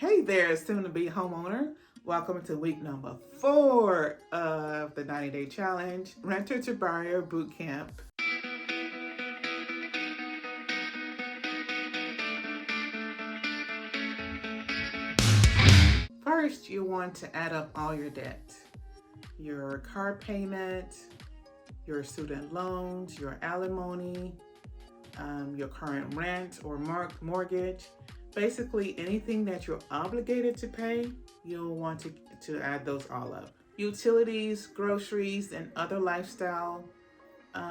Hey there, soon-to-be homeowner. Welcome to week number 4 of the 90-day challenge, Renter to Buyer Boot Camp. First, you want to add up all your debt. Your car payment, your student loans, your alimony, your current rent or mortgage. Basically, anything that you're obligated to pay, you'll want to add those all up. Utilities, groceries, and other lifestyle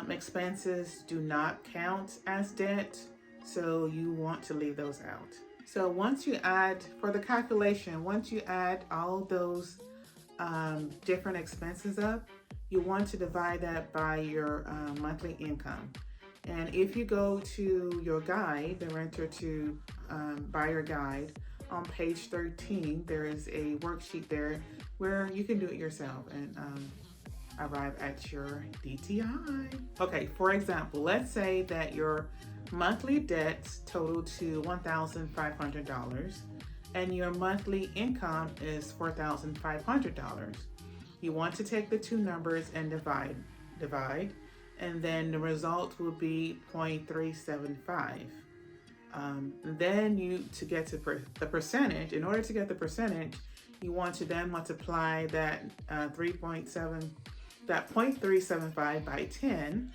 expenses do not count as debt, so you want to leave those out. So once you add, for the calculation, once you add all those different expenses up, you want to divide that by your monthly income. And if you go to your guide, the Renter to Buyer guide, on page 13, there is a worksheet there where you can do it yourself and arrive at your DTI. Okay, for example, let's say that your monthly debts total to $1,500 and your monthly income is $4,500. You want to take the two numbers and divide, and then the result will be 0.375. Then to get to the percentage, in order to get the percentage, you want to then multiply that 0.375 by 10,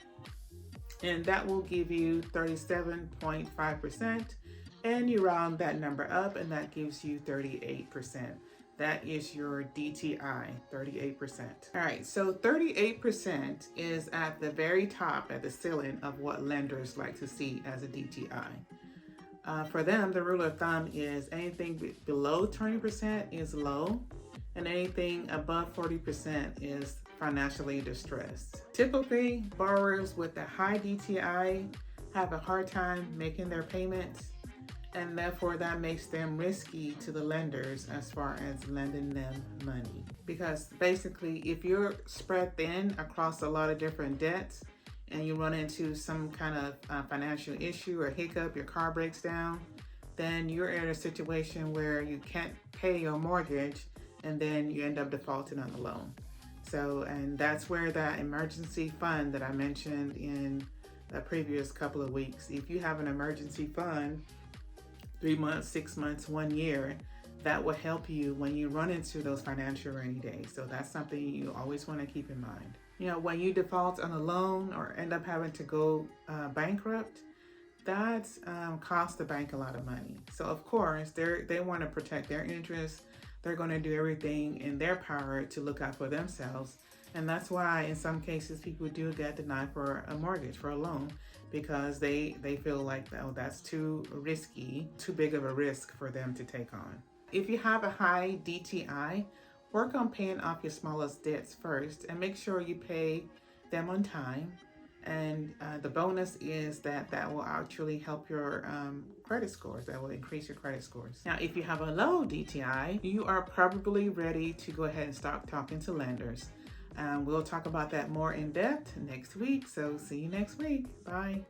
and that will give you 37.5%, and you round that number up, and that gives you 38%. That is your DTI, 38%. All right, so 38% is at the very top, at the ceiling of what lenders like to see as a DTI. For them, the rule of thumb is anything below 20% is low, and anything above 40% is financially distressed. Typically, borrowers with a high DTI have a hard time making their payments, and therefore that makes them risky to the lenders as far as lending them money. Because basically, if you're spread thin across a lot of different debts and you run into some kind of financial issue or hiccup, your car breaks down, then you're in a situation where you can't pay your mortgage and then you end up defaulting on the loan. So, and that's where that emergency fund that I mentioned in the previous couple of weeks, if you have an emergency fund, 3 months, 6 months, 1 year, that will help you when you run into those financial rainy days. So that's something you always want to keep in mind. You know, when you default on a loan or end up having to go bankrupt, that costs the bank a lot of money. So of course, they want to protect their interests. They're going to do everything in their power to look out for themselves. And that's why in some cases people do get denied for a mortgage, for a loan, because they feel like, oh, that's too risky, too big of a risk for them to take on. If you have a high DTI, work on paying off your smallest debts first and make sure you pay them on time. And the bonus is that will actually help your credit scores. That will increase your credit scores. Now, if you have a low DTI, you are probably ready to go ahead and start talking to lenders. We'll talk about that more in depth next week. So see you next week. Bye.